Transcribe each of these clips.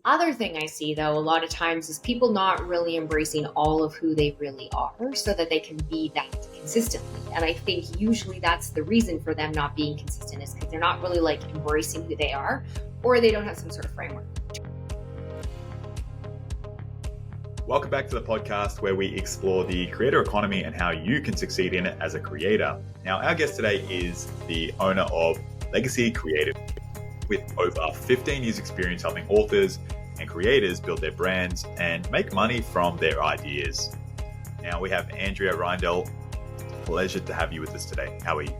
other thing I see, though, a lot of times is people not really embracing all of who they really are so that they can be that consistently. And I think usually that's the reason for them not being consistent, is because they're not really like embracing who they are, or they don't have some sort of framework. Welcome back to the podcast where we explore the creator economy and how you can succeed in it as a creator. Now, our guest today is the owner of Legacy Creative, with over 15 years experience helping authors and creators build their brands and make money from their ideas. Now we have Andrea Reindl. Pleasure to have you with us today. How are you?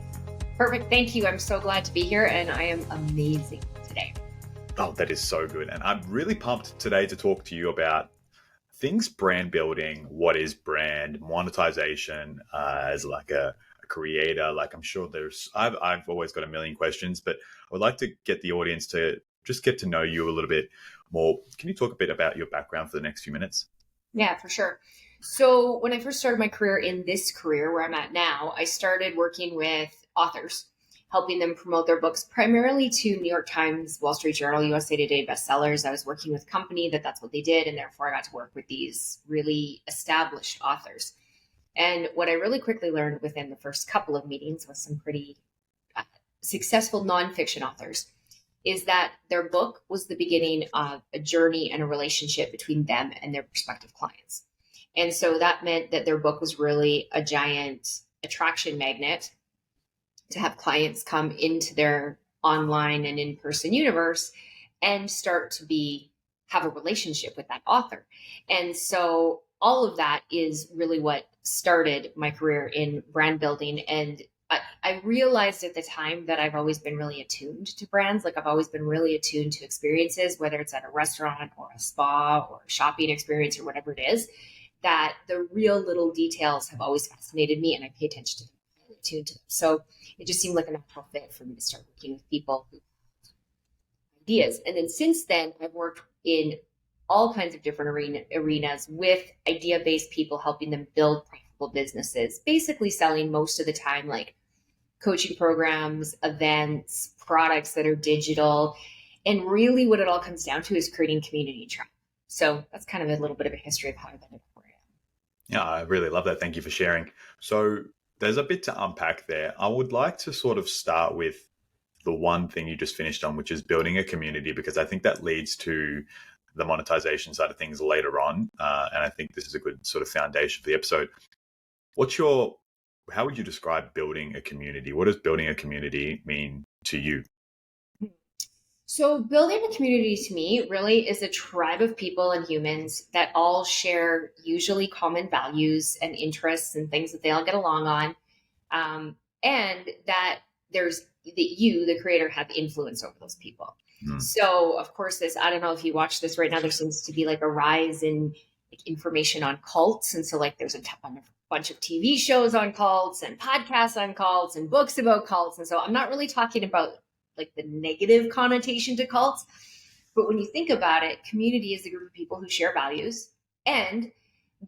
Perfect. Thank you. I'm so glad to be here, and I am amazing today. Oh, that is so good. And I'm really pumped today to talk to you about things brand building, what is brand, monetization, as like a creator. Like I'm sure I've always got a million questions, but I would like to get the audience to just get to know you a little bit more. Can you talk a bit about your background for the next few minutes? Yeah, for sure. So when I first started my career in this career where I'm at now, I started working with authors, helping them promote their books primarily to New York Times, Wall Street Journal, USA Today bestsellers. I was working with a company that's what they did, and therefore I got to work with these really established authors. And what I really quickly learned within the first couple of meetings with some pretty successful nonfiction authors is that their book was the beginning of a journey and a relationship between them and their prospective clients. And so that meant that their book was really a giant attraction magnet to have clients come into their online and in-person universe and start to have a relationship with that author. And so all of that is really what started my career in brand building. And I realized at the time that I've always been really attuned to brands. Like I've always been really attuned to experiences, whether it's at a restaurant or a spa or a shopping experience or whatever it is, that the real little details have always fascinated me, and I pay attention to them, attuned to them. So it just seemed like a natural fit for me to start working with people who have ideas. And then since then, I've worked in all kinds of different arenas with idea-based people, helping them build profitable businesses, basically selling most of the time like coaching programs, events, products that are digital. And really what it all comes down to is creating community and tribe. So that's kind of a little bit of a history of how I ended up where I am. Yeah, I really love that. Thank you for sharing. So there's a bit to unpack there. I would like to sort of start with the one thing you just finished on, which is building a community, because I think that leads to the monetization side of things later on. And I think this is a good sort of foundation for the episode. How would you describe building a community? What does building a community mean to you? So building a community to me really is a tribe of people and humans that all share usually common values and interests and things that they all get along on. And that you, the creator, have influence over those people. So of course I don't know if you watch this right now, there seems to be like a rise in like information on cults. And so like there's a bunch of TV shows on cults and podcasts on cults and books about cults. And so I'm not really talking about like the negative connotation to cults, but when you think about it, community is a group of people who share values and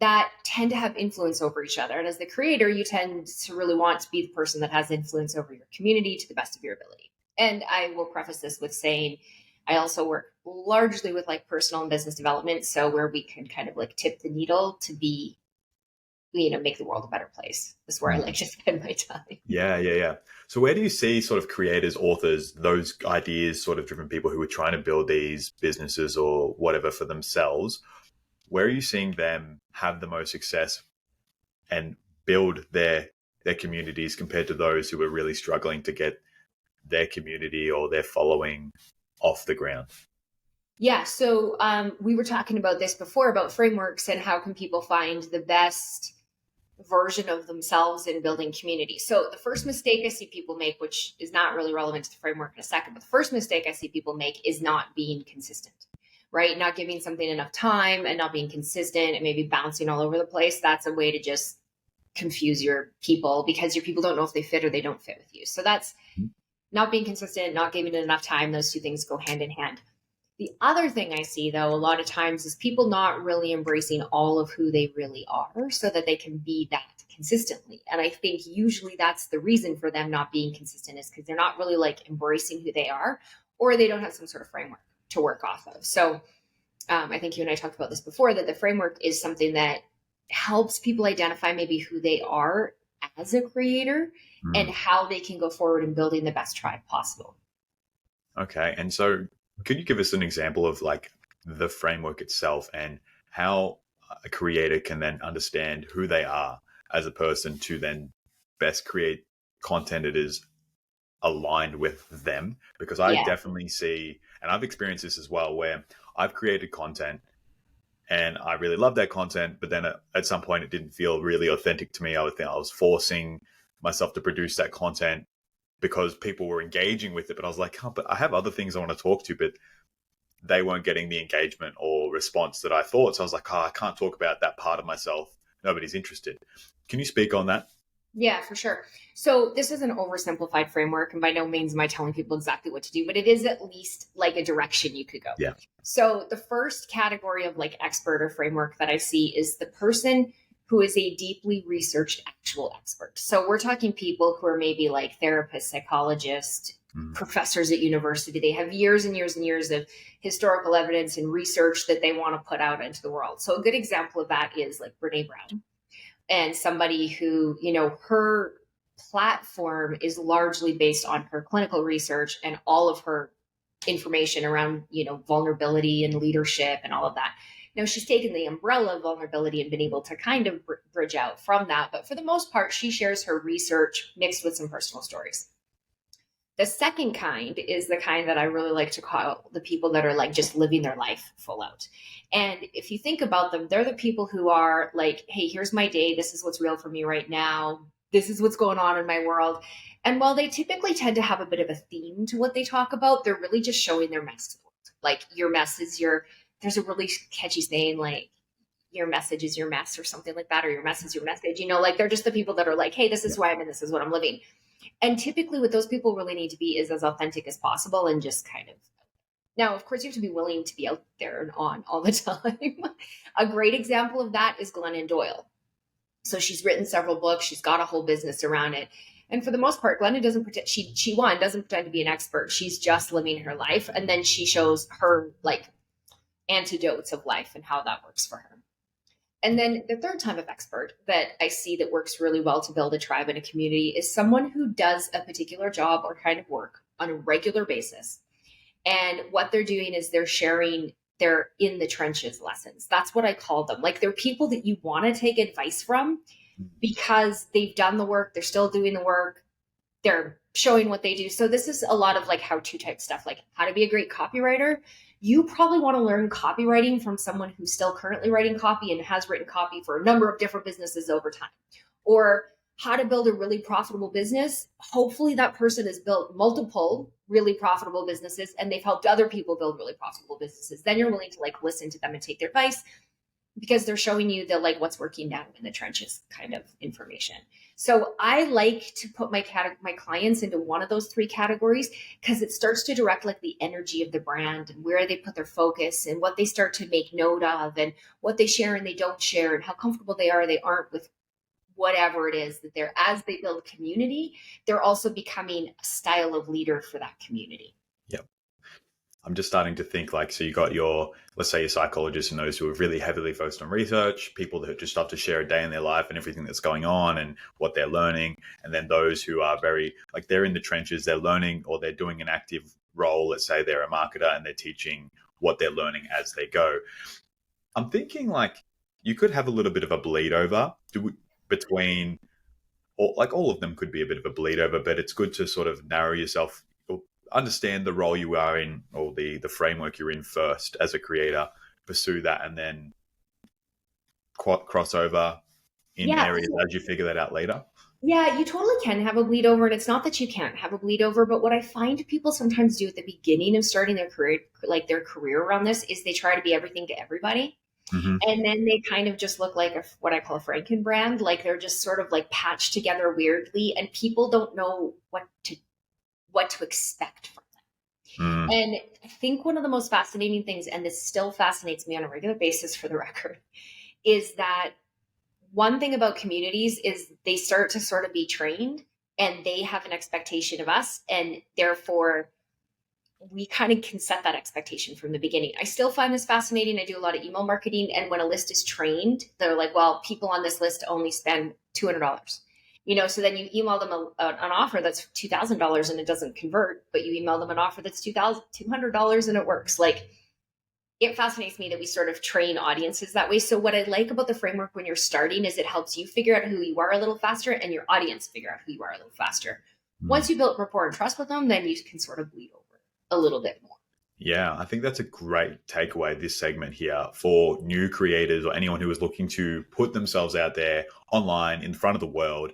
that tend to have influence over each other. And as the creator, you tend to really want to be the person that has influence over your community to the best of your ability. And I will preface this with saying, I also work largely with like personal and business development. So where we can kind of like tip the needle to be, make the world a better place. That's where I like to spend my time. Yeah. So where do you see sort of creators, authors, those ideas, sort of driven people who are trying to build these businesses or whatever for themselves? Where are you seeing them have the most success and build their communities compared to those who are really struggling to get their community or their following off the ground? Yeah. So we were talking about this before about frameworks and how can people find the best version of themselves in building community. So the first mistake I see people make, which is not really relevant to the framework in a second, but the first mistake I see people make is not being consistent, right? Not giving something enough time and not being consistent and maybe bouncing all over the place. That's a way to just confuse your people because your people don't know if they fit or they don't fit with you. So that's not being consistent, not giving it enough time. Those two things go hand in hand. The other thing I see, though, a lot of times is people not really embracing all of who they really are so that they can be that consistently. And I think usually that's the reason for them not being consistent is because they're not really like embracing who they are, or they don't have some sort of framework to work off of. So I think you and I talked about this before, that the framework is something that helps people identify maybe who they are as a creator and Mm. how they can go forward in building the best tribe possible. Okay. And so could you give us an example of like the framework itself and how a creator can then understand who they are as a person to then best create content that is aligned with them? Because I Yeah. definitely see, and I've experienced this as well, where I've created content and I really love that content, but then at some point it didn't feel really authentic to me. I would think I was forcing myself to produce that content because people were engaging with it, but I was like, oh, but I have other things I want to talk to, but they weren't getting the engagement or response that I thought. So I was like, oh, I can't talk about that part of myself. Nobody's interested. Can you speak on that? Yeah, for sure. So this is an oversimplified framework, and by no means am I telling people exactly what to do, but it is at least like a direction you could go. Yeah. So the first category of like expert or framework that I see is the person who is a deeply researched actual expert. So we're talking people who are maybe like therapists, psychologists, professors at university. They have years and years and years of historical evidence and research that they want to put out into the world. So a good example of that is like Brene Brown, and somebody who, her platform is largely based on her clinical research and all of her information around, vulnerability and leadership and all of that. Now, she's taken the umbrella of vulnerability and been able to kind of bridge out from that. But for the most part, she shares her research mixed with some personal stories. The second kind is the kind that I really like to call the people that are like just living their life full out. And if you think about them, they're the people who are like, hey, here's my day. This is what's real for me right now. This is what's going on in my world. And while they typically tend to have a bit of a theme to what they talk about, they're really just showing their mess to the world. Like your mess is there's a really catchy saying like, your message is your mess or something like that, or your mess is your message. Like they're just the people that are like, hey, this is who I am and this is what I'm living. And typically what those people really need to be is as authentic as possible and just kind of, now, of course, you have to be willing to be out there and on all the time. A great example of that is Glennon Doyle. So she's written several books. She's got a whole business around it. And for the most part, Glennon doesn't pretend, she doesn't pretend to be an expert. She's just living her life. And then she shows her like antidotes of life and how that works for her. And then the third type of expert that I see that works really well to build a tribe and a community is someone who does a particular job or kind of work on a regular basis. And what they're doing is they're sharing their in the trenches lessons. That's what I call them. Like they're people that you want to take advice from because they've done the work, they're still doing the work, they're showing what they do. So this is a lot of like how-to type stuff, like how to be a great copywriter. You probably want to learn copywriting from someone who's still currently writing copy and has written copy for a number of different businesses over time. Or how to build a really profitable business. Hopefully that person has built multiple really profitable businesses and they've helped other people build really profitable businesses. Then you're willing to like listen to them and take their advice because they're showing you the like what's working down in the trenches kind of information. So I like to put my clients into one of those three categories because it starts to direct like the energy of the brand and where they put their focus and what they start to make note of and what they share and they don't share and how comfortable they are or they aren't with whatever it is that they're, as they build community, they're also becoming a style of leader for that community. Yep. I'm just starting to think like, so you got your, let's say your psychologists and those who are really heavily focused on research, people that just love to share a day in their life and everything that's going on and what they're learning. And then those who are very, like they're in the trenches, they're learning or they're doing an active role. Let's say they're a marketer and they're teaching what they're learning as they go. I'm thinking like you could have a little bit of a bleed over between, or like all of them could be a bit of a bleed over, but it's good to sort of narrow yourself, understand the role you are in or the framework you're in first as a creator, pursue that, and then cross over in areas as you figure that out later. Yeah, you totally can have a bleed over. And it's not that you can't have a bleed over, but what I find people sometimes do at the beginning of starting their career, like their career around this, is they try to be everything to everybody. Mm-hmm. And then they kind of just look like what I call a Franken brand. Like they're just sort of like patched together weirdly and people don't know what to expect from them. Mm. And I think one of the most fascinating things, and this still fascinates me on a regular basis for the record, is that one thing about communities is they start to sort of be trained and they have an expectation of us. And therefore we kind of can set that expectation from the beginning. I still find this fascinating. I do a lot of email marketing. And when a list is trained, they're like, well, people on this list only spend $200. So then you email them an offer that's $2,000 and it doesn't convert, but you email them an offer that's $200 and it works. Like, it fascinates me that we sort of train audiences that way. So what I like about the framework when you're starting is it helps you figure out who you are a little faster and your audience figure out who you are a little faster. Once you build rapport and trust with them, then you can sort of bleed over a little bit more. Yeah, I think that's a great takeaway, this segment here, for new creators or anyone who is looking to put themselves out there online in front of the world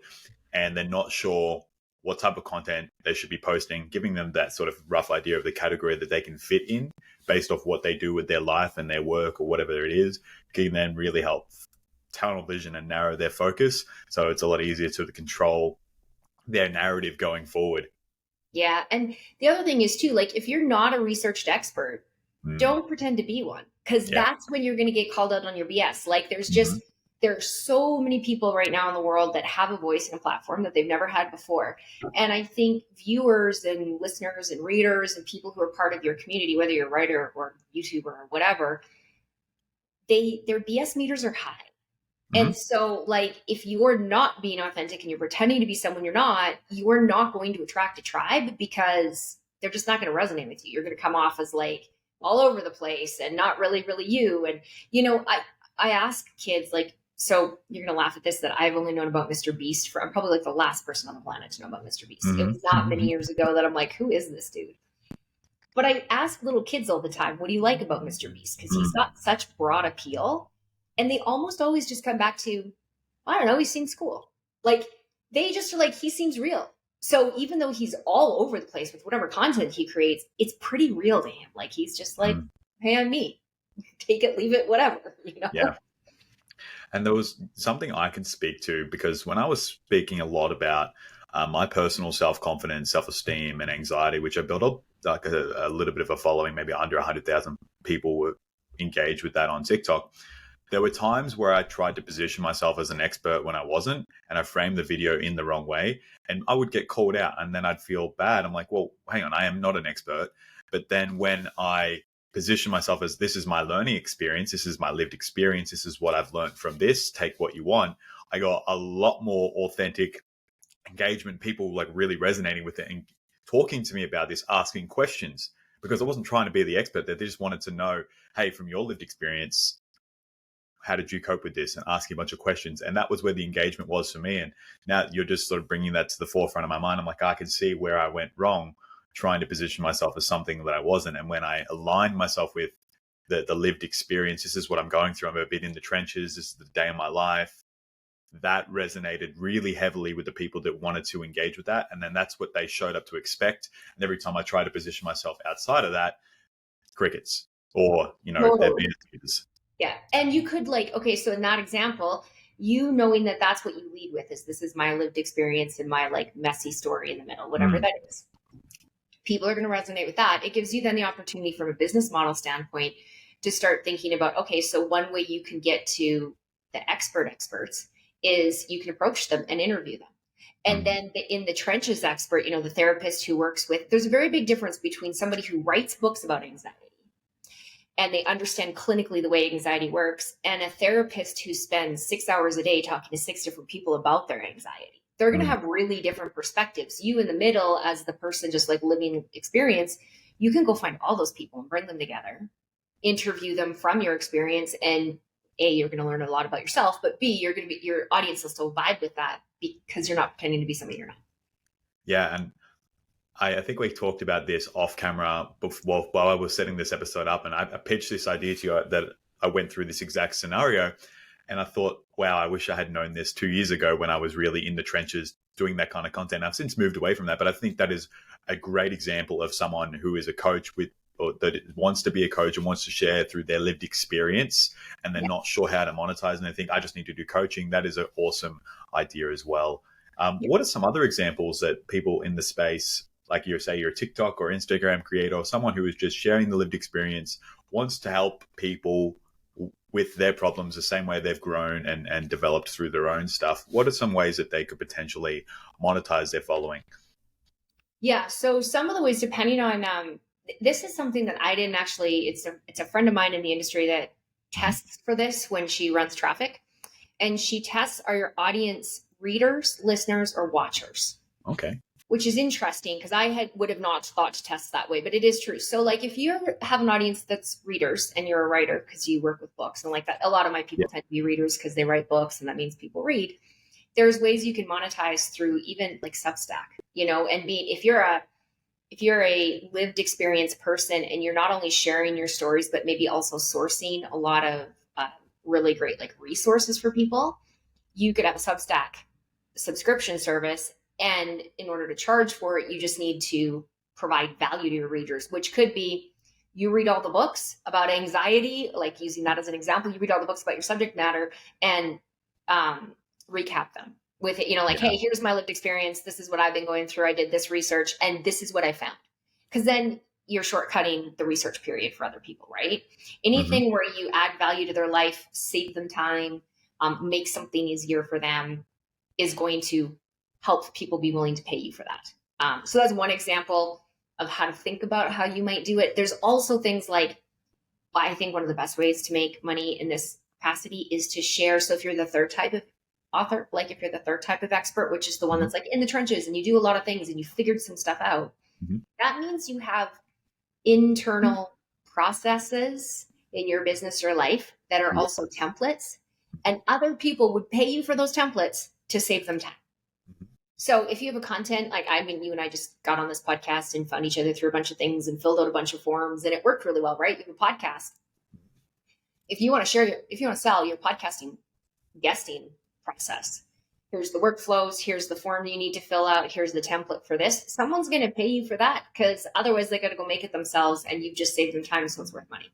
and they're not sure what type of content they should be posting, giving them that sort of rough idea of the category that they can fit in based off what they do with their life and their work or whatever it is, can then really help tunnel vision and narrow their focus. So it's a lot easier to control their narrative going forward. Yeah. And the other thing is too, like, if you're not a researched expert, don't pretend to be one, because that's when you're going to get called out on your BS. Like, there's so many people right now in the world that have a voice and a platform that they've never had before. And I think viewers and listeners and readers and people who are part of your community, whether you're a writer or YouTuber or whatever, their BS meters are high. And so, like, if you're not being authentic and you're pretending to be someone you're not going to attract a tribe, because they're just not going to resonate with you. You're going to come off as like all over the place and not really, really you. And, I ask kids, like, so you're going to laugh at this, that I've only known about Mr. Beast I'm probably like the last person on the planet to know about Mr. Beast. It was not many years ago that I'm like, who is this dude? But I ask little kids all the time, what do you like about Mr. Beast? Because he's got such broad appeal. And they almost always just come back to, I don't know, he seems cool. Like, they just are like, he seems real. So even though he's all over the place with whatever content he creates, it's pretty real to him. Like, he's just like, hey, I'm me. Take it, leave it, whatever. Yeah. And there was something I can speak to, because when I was speaking a lot about my personal self-confidence, self-esteem, and anxiety, which I built up like a little bit of a following, maybe under 100,000 people were engaged with that on TikTok. There were times where I tried to position myself as an expert when I wasn't, and I framed the video in the wrong way, and I would get called out, and then I'd feel bad. I'm like, well, hang on, I am not an expert. But then when I position myself as, this is my learning experience, this is my lived experience, this is what I've learned from this, take what you want, I got a lot more authentic engagement, people like really resonating with it and talking to me about this, asking questions, because I wasn't trying to be the expert. They just wanted to know, hey, from your lived experience, how did you cope with this, and asking a bunch of questions. And that was where the engagement was for me. And now you're just sort of bringing that to the forefront of my mind. I'm like, I can see where I went wrong trying to position myself as something that I wasn't. And when I aligned myself with the lived experience, this is what I'm going through, I'm a bit in the trenches, this is the day of my life, that resonated really heavily with the people that wanted to engage with that. And then that's what they showed up to expect. And every time I try to position myself outside of that, crickets, or, Totally. Yeah. And you could, like, okay, so in that example, knowing that that's what you lead with is, this is my lived experience and my like messy story in the middle, whatever that is. People are going to resonate with that. It gives you then the opportunity from a business model standpoint to start thinking about, okay, so one way you can get to the experts is you can approach them and interview them. And then in the trenches expert, the therapist who works with, there's a very big difference between somebody who writes books about anxiety and they understand clinically the way anxiety works, and a therapist who spends 6 hours a day talking to 6 different people about their anxiety. They're going to have really different perspectives. You in the middle, as the person just like living experience, you can go find all those people and bring them together, interview them from your experience, and A, you're going to learn a lot about yourself, but B, your audience will still vibe with that because you're not pretending to be something you're not. Yeah. And I think we talked about this off camera while I was setting this episode up, and I pitched this idea to you that I went through this exact scenario, and I thought, wow, I wish I had known this 2 years ago when I was really in the trenches doing that kind of content. I've since moved away from that, but I think that is a great example of someone who is a coach or that wants to be a coach and wants to share through their lived experience, and they're not sure how to monetize, and they think, I just need to do coaching. That is an awesome idea as well. What are some other examples that people in the space, like you're a TikTok or Instagram creator, or someone who is just sharing the lived experience, wants to help people with their problems the same way they've grown and developed through their own stuff? What are some ways that they could potentially monetize their following? Yeah. So some of the ways, depending on this is something that I didn't actually, it's a friend of mine in the industry that tests for this when she runs traffic. And she tests, are your audience readers, listeners, or watchers? Okay. Which is interesting because would have not thought to test that way, but it is true. So like if you have an audience that's readers and you're a writer because you work with books and like that, a lot of my people tend to be readers because they write books and that means people read. There's ways you can monetize through even like Substack, and if you're a lived experience person and you're not only sharing your stories, but maybe also sourcing a lot of really great like resources for people, you could have a Substack subscription service. And in order to charge for it, you just need to provide value to your readers, which could be you read all the books about anxiety, like using that as an example, you read all the books about your subject matter and recap them with it, hey, here's my lived experience. This is what I've been going through. I did this research and this is what I found. Because then you're shortcutting the research period for other people, right? Anything where you add value to their life, save them time, make something easier for them is going to help people be willing to pay you for that. So that's one example of how to think about how you might do it. There's also things like, I think one of the best ways to make money in this capacity is to share. So if you're the third type of author, like if you're the third type of expert, which is the one that's like in the trenches and you do a lot of things and you figured some stuff out, that means you have internal processes in your business or life that are also templates, and other people would pay you for those templates to save them time. So if you have a content, like, you and I just got on this podcast and found each other through a bunch of things and filled out a bunch of forms and it worked really well, right? You have a podcast. If you want to sell your podcasting guesting process, here's the workflows, here's the form you need to fill out, here's the template for this. Someone's going to pay you for that because otherwise they got to go make it themselves and you've just saved them time, so it's worth money.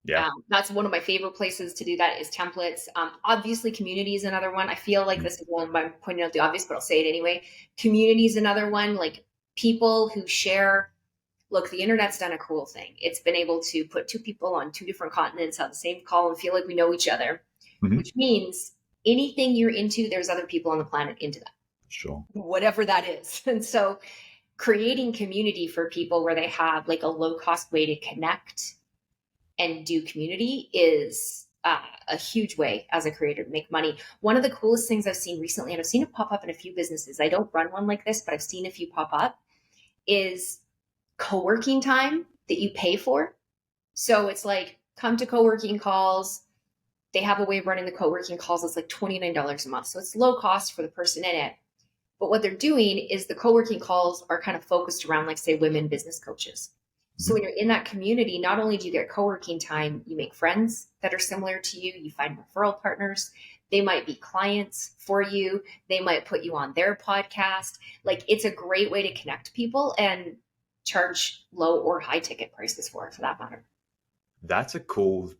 Yeah. That's one of my favorite places to do that is templates. Obviously, community is another one. I feel like this is one by pointing out the obvious, but I'll say it anyway. Community is another one, like people who share. Look, the internet's done a cool thing. It's been able to put two people on two different continents, have the same call and feel like we know each other, which means anything you're into, there's other people on the planet into that. Sure. Whatever that is. And so creating community for people where they have like a low cost way to connect and do community is a huge way as a creator to make money. One of the coolest things I've seen recently, and I've seen it pop up in a few businesses, I don't run one like this, but I've seen a few pop up, is co-working time that you pay for. So it's like, come to co-working calls. They have a way of running the co-working calls. It's like $29 a month. So it's low cost for the person in it. But what they're doing is the co-working calls are kind of focused around, like, say, women business coaches. So when you're in that community, not only do you get co-working time, you make friends that are similar to you. You find referral partners. They might be clients for you. They might put you on their podcast. Like, it's a great way to connect people and charge low or high ticket prices for it, for that matter. That's a cool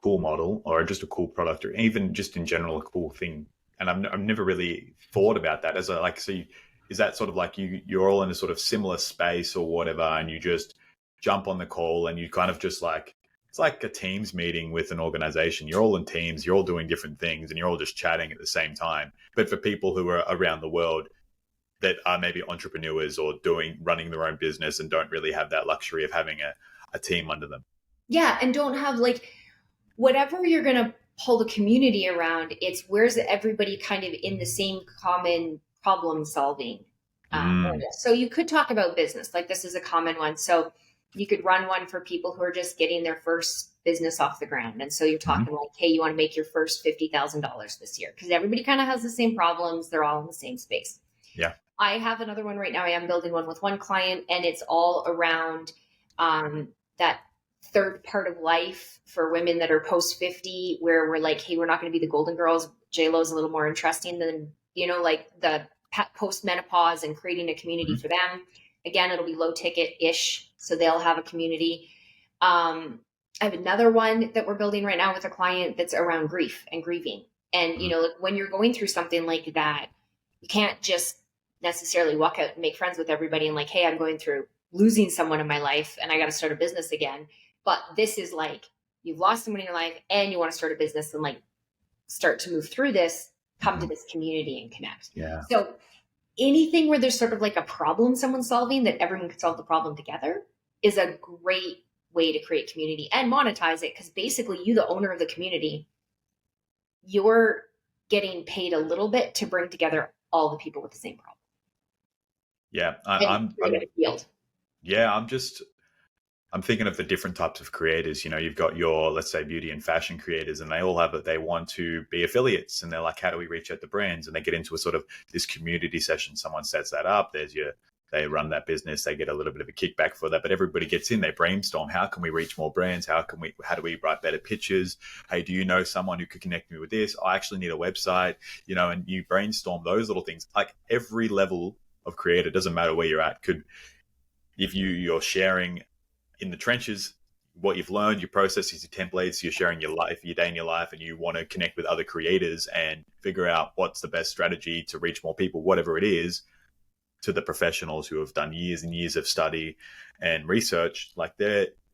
model, or just a cool product, or even just in general, a cool thing. And I've never really thought about that as is that sort of like you're all in a sort of similar space or whatever, and you just jump on the call and you kind of just like, it's like a Teams meeting with an organization. You're all in teams, you're all doing different things, and you're all just chatting at the same time. But for people who are around the world that are maybe entrepreneurs or running their own business and don't really have that luxury of having a team under them. Yeah. And don't have like, whatever you're going to pull the community around, it's where's everybody kind of in the same common problem solving. So you could talk about business, like this is a common one. So you could run one for people who are just getting their first business off the ground. And so you're talking like, hey, you want to make your first $50,000 this year, because everybody kind of has the same problems. They're all in the same space. Yeah. I have another one right now. I am building one with one client, and it's all around that third part of life for women that are post 50, where we're like, hey, we're not going to be the Golden Girls. J-Lo's a little more interesting than, like the post menopause, and creating a community for them. Again, it'll be low ticket ish. So they'll have a community. I have another one that we're building right now with a client that's around grief and grieving. And, when you're going through something like that, you can't just necessarily walk out and make friends with everybody and like, hey, I'm going through losing someone in my life and I got to start a business again. But this is like, you've lost someone in your life and you want to start a business and like start to move through this, come to this community and connect. Yeah. So anything where there's sort of like a problem someone's solving that everyone can solve the problem together is a great way to create community and monetize it, because basically you, the owner of the community, you're getting paid a little bit to bring together all the people with the same problem. Yeah, And create a field. Yeah, I'm thinking of the different types of creators. You know, you've got your, let's say, beauty and fashion creators, and they all have it. They want to be affiliates, and they're like, how do we reach out to brands? And they get into a sort of this community session. Someone sets that up. They run that business. They get a little bit of a kickback for that, but everybody gets in. They brainstorm. How can we reach more brands? How do we write better pitches? Hey, do you know someone who could connect me with this? I actually need a website, and you brainstorm those little things. Like every level of creator, doesn't matter where you're at, if you're sharing in the trenches what you've learned, your processes, your templates, you're sharing your life, your day in your life, and you want to connect with other creators and figure out what's the best strategy to reach more people, whatever it is, to the professionals who have done years and years of study and research. Like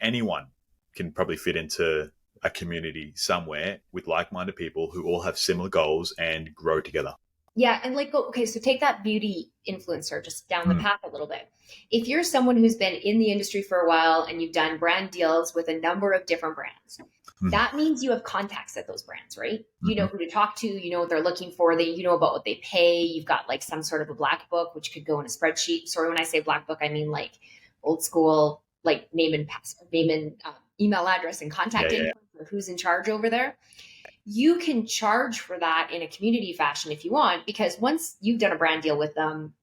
anyone can probably fit into a community somewhere with like-minded people who all have similar goals and grow together. Yeah. And like, okay, so take that beauty influencer just down the path a little bit. If you're someone who's been in the industry for a while and you've done brand deals with a number of different brands, that means you have contacts at those brands, right? You know who to talk to, you know what they're looking for, you know about what they pay. You've got like some sort of a black book, which could go in a spreadsheet. Sorry, when I say black book, I mean like old school, like name and email address and contact info for who's in charge over there. You can charge for that in a community fashion if you want, because once you've done a brand deal with them,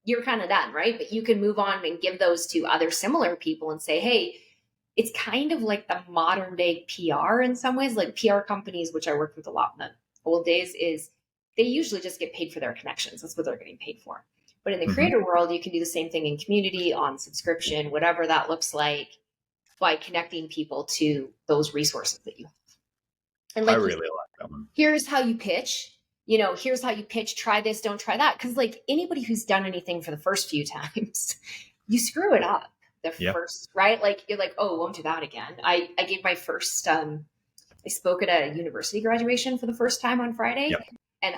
you're kind of done, right? But you can move on and give those to other similar people and say, hey, it's kind of like the modern day PR in some ways. Like PR companies, which I worked with a lot in the old days, is they usually just get paid for their connections. That's what they're getting paid for. But in the creator world, you can do the same thing in community, on subscription, whatever that looks like, by connecting people to those resources that you have. And like, I really like that one. Here's how you pitch. Here's how you pitch. Try this, don't try that. Because like anybody who's done anything for the first few times, you screw it up first, right? Like you're like, oh, won't do that again. I gave my first, I spoke at a university graduation for the first time on Friday. And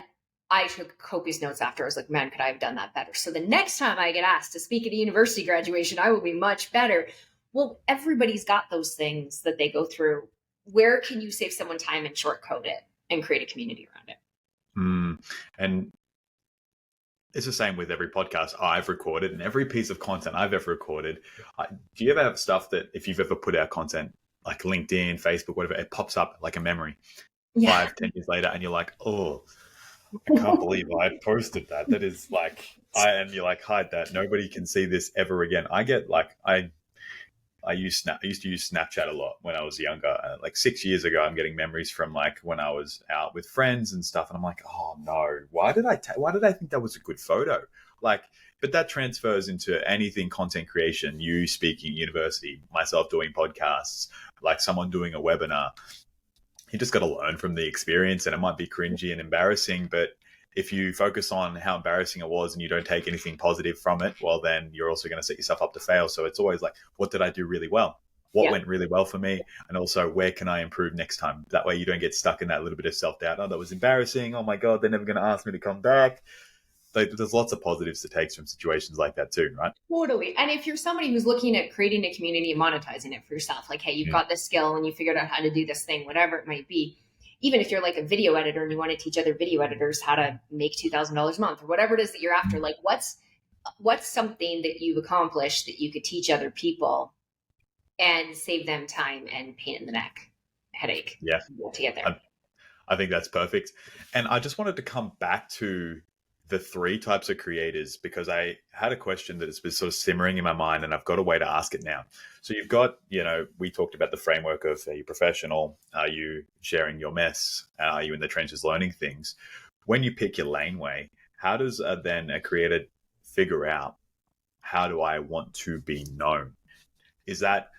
I took copious notes after. I was like, man, could I have done that better? So the next time I get asked to speak at a university graduation, I will be much better. Well, everybody's got those things that they go through. Where can you save someone time and shortcode it and create a community around it? And it's the same with every podcast I've recorded and every piece of content I've ever recorded. Do you ever have stuff that if you've ever put out content like LinkedIn, Facebook, whatever, it pops up like a memory 5-10 years later and you're like, oh, I can't believe I posted that. That is like, and you're like, hide that. Nobody can see this ever again. I get like, I used to use Snapchat a lot when I was younger. Like 6 years ago, I'm getting memories from like when I was out with friends and stuff. And I'm like, oh no, why did I think that was a good photo? Like, but that transfers into anything content creation, you speaking university, myself doing podcasts, like someone doing a webinar. You just got to learn from the experience, and it might be cringy and embarrassing, but if you focus on how embarrassing it was and you don't take anything positive from it, well, then you're also going to set yourself up to fail. So it's always like, what did I do really well? What went really well for me? And also, where can I improve next time? That way you don't get stuck in that little bit of self-doubt. Oh, that was embarrassing. Oh my God, they're never going to ask me to come back. There's lots of positives to take from situations like that too, right? Totally. And if you're somebody who's looking at creating a community and monetizing it for yourself, like, hey, you've got this skill and you figured out how to do this thing, whatever it might be. Even if you're like a video editor and you want to teach other video editors how to make $2,000 a month or whatever it is that you're after, like what's something that you've accomplished that you could teach other people and save them time and pain in the neck, headache to get there. I think that's perfect. And I just wanted to come back to the 3 types of creators, because I had a question that has been sort of simmering in my mind and I've got a way to ask it now. So you've got, we talked about the framework of, are you professional? Are you sharing your mess? Are you in the trenches learning things? When you pick your laneway, how does then a creator figure out, how do I want to be known? Is that,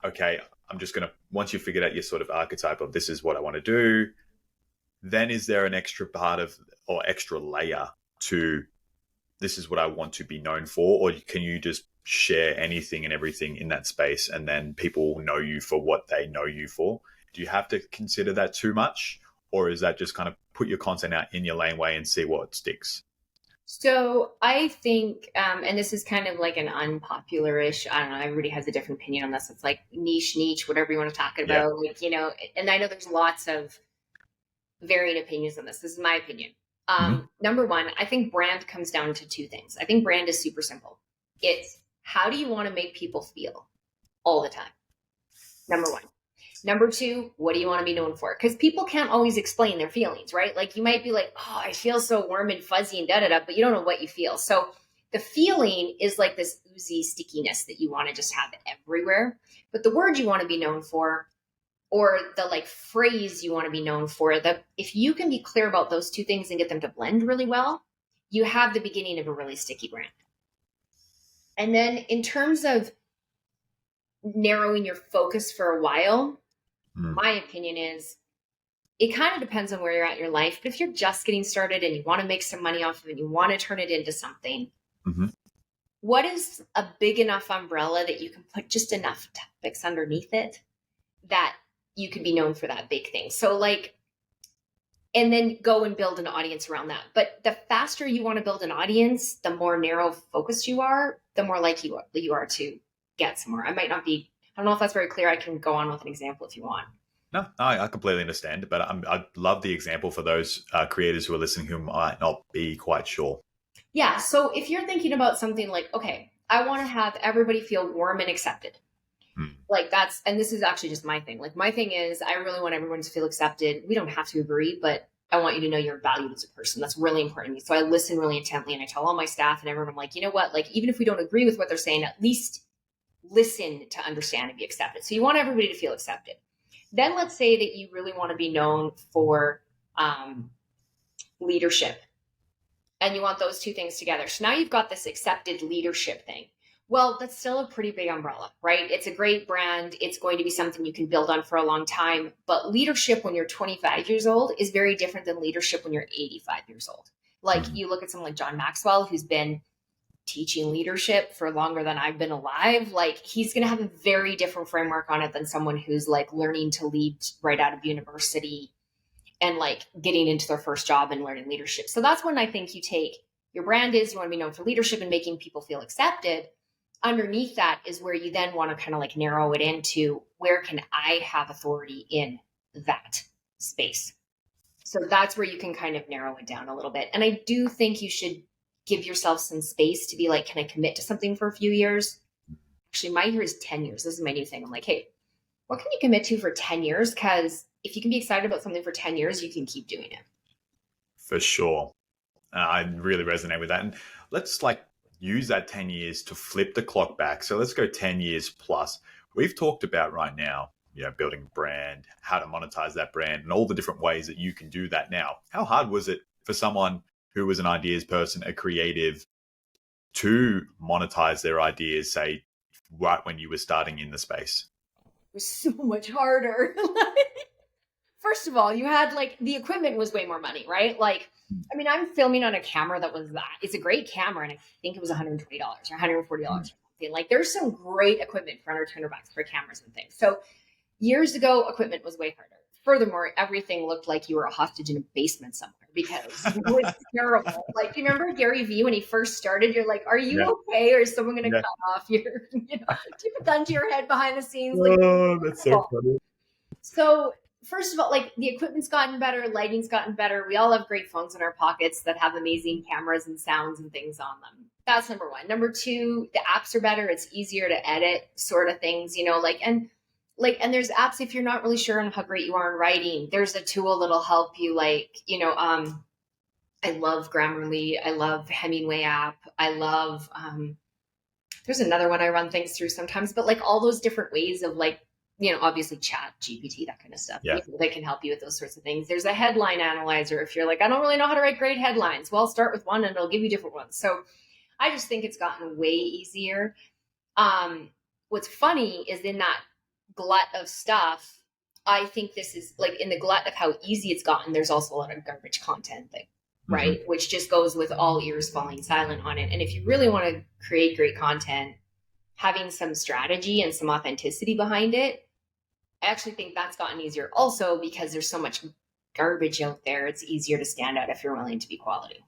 okay, I'm just going to, once you've figured out your sort of archetype of this is what I want to do, then is there an extra part of, or extra layer to this is what I want to be known for? Or can you just share anything and everything in that space and then people know you for what they know you for? Do you have to consider that too much? Or is that just kind of put your content out in your laneway and see what sticks? So I think, and this is kind of like an unpopular-ish, I don't know, everybody has a different opinion on this. It's like niche, whatever you want to talk Yeah. about. Like, and I know there's lots of varying opinions on this. This is my opinion. Hmm. Number one, I think brand comes down to two things. I think brand is super simple. It's how do you want to make people feel all the time? Number one. Number two, what do you want to be known for? Because people can't always explain their feelings, right? Like you might be like, oh, I feel so warm and fuzzy and da da da, but you don't know what you feel. So the feeling is like this oozy stickiness that you want to just have it everywhere. But the word you want to be known for, or the like phrase you want to be known for, that if you can be clear about those two things and get them to blend really well, you have the beginning of a really sticky brand. And then in terms of narrowing your focus for a while, Mm. my opinion is it kind of depends on where you're at in your life. But if you're just getting started and you want to make some money off of it, and you want to turn it into something, Hmm. what is a big enough umbrella that you can put just enough topics underneath it that you can be known for that big thing? So like, and then go and build an audience around that. But the faster you want to build an audience, the more narrow focused you are, the more likely you are to get somewhere. I don't know if that's very clear. I can go on with an example if you want. No, I completely understand, but I love the example for those creators who are listening who might not be quite sure. Yeah. So if you're thinking about something like, okay, I want to have everybody feel warm and accepted. Mm. Like and this is actually just my thing. Like my thing is I really want everyone to feel accepted. We don't have to agree, but I want you to know you're valued as a person. That's really important to me. So I listen really intently and I tell all my staff and everyone, I'm like, you know what? Like, even if we don't agree with what they're saying, at least listen to understand and be accepted. So you want everybody to feel accepted. Then let's say that you really want to be known for leadership and you want those two things together. So now you've got this accepted leadership thing. Well, that's still a pretty big umbrella, right? It's a great brand. It's going to be something you can build on for a long time. But leadership when you're 25 years old is very different than leadership when you're 85 years old. Like Mhm. you look at someone like John Maxwell, who's been teaching leadership for longer than I've been alive. Like he's going to have a very different framework on it than someone who's like learning to lead right out of university and like getting into their first job and learning leadership. So that's when I think you take your brand is you want to be known for leadership and making people feel accepted. Underneath that is where you then want to kind of like narrow it into where can I have authority in that space. So that's where you can kind of narrow it down a little bit. And I do think you should give yourself some space to be like, can I commit to something for a few years? Actually, my year is 10 years. This is my new thing. I'm like, hey, what can you commit to for 10 years? Because if you can be excited about something for 10 years, you can keep doing it. For sure. I really resonate with that. And let's like use that 10 years to flip the clock back. So let's go 10 years plus. We've talked about right now, building brand, how to monetize that brand, and all the different ways that you can do that now. How hard was it for someone who was an ideas person, a creative, to monetize their ideas, say, right when you were starting in the space? It was so much harder. First of all, you had like the equipment was way more money, right? Like, I mean, I'm filming on a camera that was it's a great camera, and I think it was $120 or $140 or something. Like, there's some great equipment for under $200 for cameras and things. So years ago, equipment was way harder. Furthermore, everything looked like you were a hostage in a basement somewhere because it was terrible. Like, you remember Gary Vee when he first started? You're like, are Yeah. you okay? Or is someone going to Yeah. cut off your, do you have a gun to your head behind the scenes? Like, Oh, that's so funny. so first of all, like the equipment's gotten better, lighting's gotten better. We all have great phones in our pockets that have amazing cameras and sounds and things on them. That's number one. Number two, the apps are better. It's easier to edit sort of things, and there's apps if you're not really sure on how great you are in writing. There's a tool that'll help you, I love Grammarly. I love Hemingway app. I love there's another one I run things through sometimes, but like all those different ways of like, obviously chat, GPT, that kind of stuff. Yeah. People that can help you with those sorts of things. There's a headline analyzer. If you're like, I don't really know how to write great headlines, well, start with one and it'll give you different ones. So I just think it's gotten way easier. What's funny is in that glut of stuff, I think this is like in the glut of how easy it's gotten, there's also a lot of garbage content that, right? Mhm. Which just goes with all ears falling silent on it. And if you really want to create great content, having some strategy and some authenticity behind it, I actually think that's gotten easier also because there's so much garbage out there. It's easier to stand out if you're willing to be quality.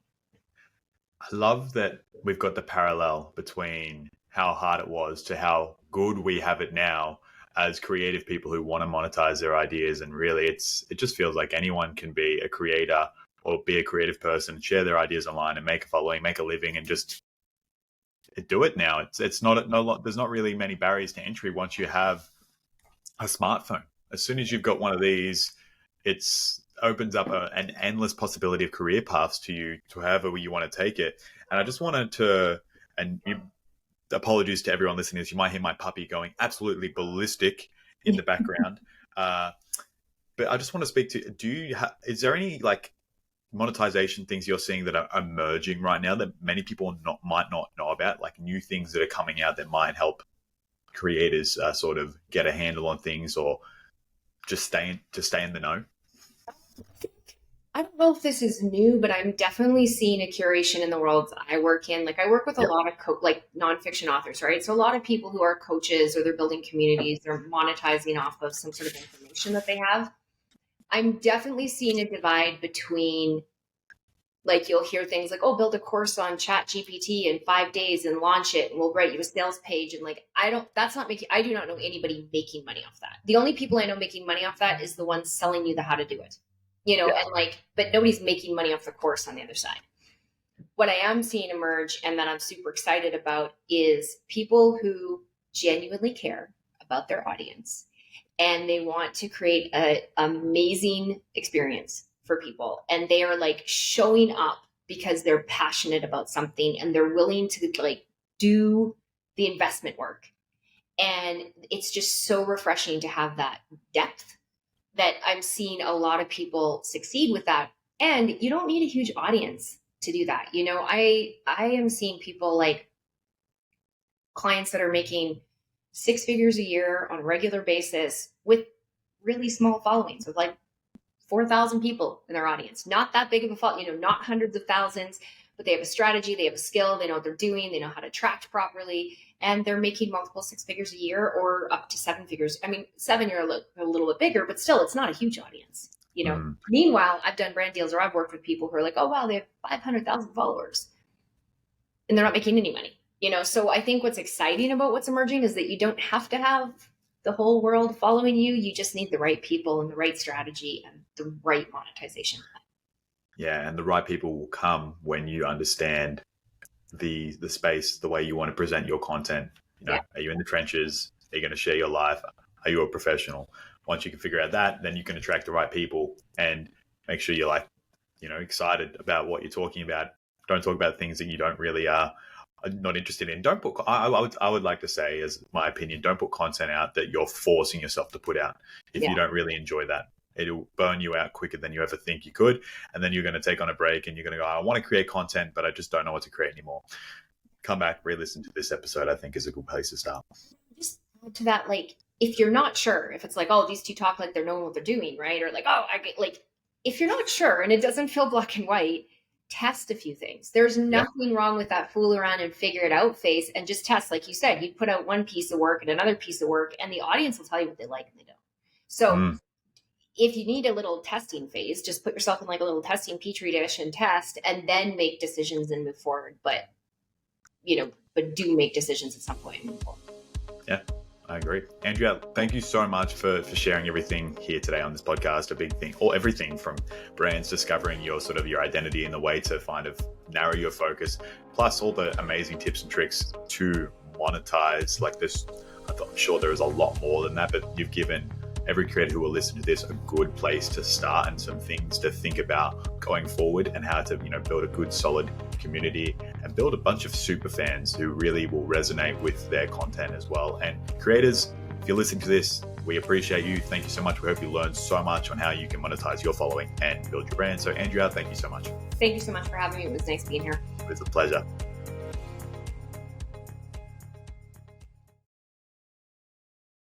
I love that we've got the parallel between how hard it was to how good we have it now as creative people who want to monetize their ideas. And really, it just feels like anyone can be a creator or be a creative person, share their ideas online and make a following, make a living, and just do it now. It's not no there's not really many barriers to entry once you have a smartphone. As soon as you've got one of these, it's opens up an endless possibility of career paths to you, to however you want to take it. And I just wanted to, and apologies to everyone listening to this, you might hear my puppy going absolutely ballistic in the background. But I just want to speak to, is there any like monetization things you're seeing that are emerging right now that many people might not know about, like new things that are coming out that might help creators sort of get a handle on things, or just stay in the know? I don't know if this is new, but I'm definitely seeing a curation in the world I work in. Like I work with a lot of like nonfiction authors, right? So a lot of people who are coaches or they're building communities, they're monetizing off of some sort of information that they have. I'm definitely seeing a divide between, like, you'll hear things like, oh, build a course on Chat GPT in 5 days and launch it, and we'll write you a sales page. And like, I do not know anybody making money off that. The only people I know making money off that is the ones selling you the how to do it, and like, but nobody's making money off the course on the other side. What I am seeing emerge and that I'm super excited about is people who genuinely care about their audience and they want to create an amazing experience for people. And they are like showing up because they're passionate about something and they're willing to like do the investment work. And it's just so refreshing to have that depth that I'm seeing a lot of people succeed with that. And you don't need a huge audience to do that. I am seeing people like clients that are making 6 figures a year on a regular basis with really small followings, with like 4,000 people in their audience. Not that big of a following, not hundreds of thousands, but they have a strategy, they have a skill, they know what they're doing, they know how to attract properly, and they're making multiple 6 figures a year or up to 7 figures. I mean, 7 you're a little bit bigger, but still, it's not a huge audience. Meanwhile, I've done brand deals or I've worked with people who are like, oh, wow, they have 500,000 followers and they're not making any money. So I think what's exciting about what's emerging is that you don't have to have the whole world following you. You just need the right people and the right strategy and the right monetization. Yeah, and the right people will come when you understand the space, the way you want to present your content. Are you in the trenches? Are you going to share your life? Are you a professional? Once you can figure out that, then you can attract the right people and make sure you're like, excited about what you're talking about. Don't talk about things that you don't really are not interested in. Don't put, I would like to say, as my opinion, don't put content out that you're forcing yourself to put out. If you don't really enjoy that, it'll burn you out quicker than you ever think you could. And then you're going to take on a break and you're going to go, I want to create content, but I just don't know what to create anymore. Come back, re-listen to this episode, I think is a good place to start. Just add to that, like, if you're not sure, if it's like, oh, these two talk like they're knowing what they're doing, right? Or like, oh, I get, like, if you're not sure and it doesn't feel black and white, test a few things. There's nothing wrong with that fool around and figure it out phase, and just test. Like you said, you put out one piece of work and another piece of work and the audience will tell you what they like and they don't. So if you need a little testing phase, just put yourself in like a little testing petri dish and test, and then make decisions and move forward. But do make decisions at some point and move forward. Yeah, I agree. Andrea, thank you so much for sharing everything here today on this podcast. A big thing, or everything from brands discovering your sort of your identity and the way to kind of narrow your focus, plus all the amazing tips and tricks to monetize like this. I'm sure there is a lot more than that, but you've given every creator who will listen to this a good place to start and some things to think about going forward, and how to build a good solid community and build a bunch of super fans who really will resonate with their content as well. And creators, if you're listening to this, we appreciate you. Thank you so much. We hope you learned so much on how you can monetize your following and build your brand. So Andrea, thank you so much. Thank you so much for having me. It was nice being here. It was a pleasure.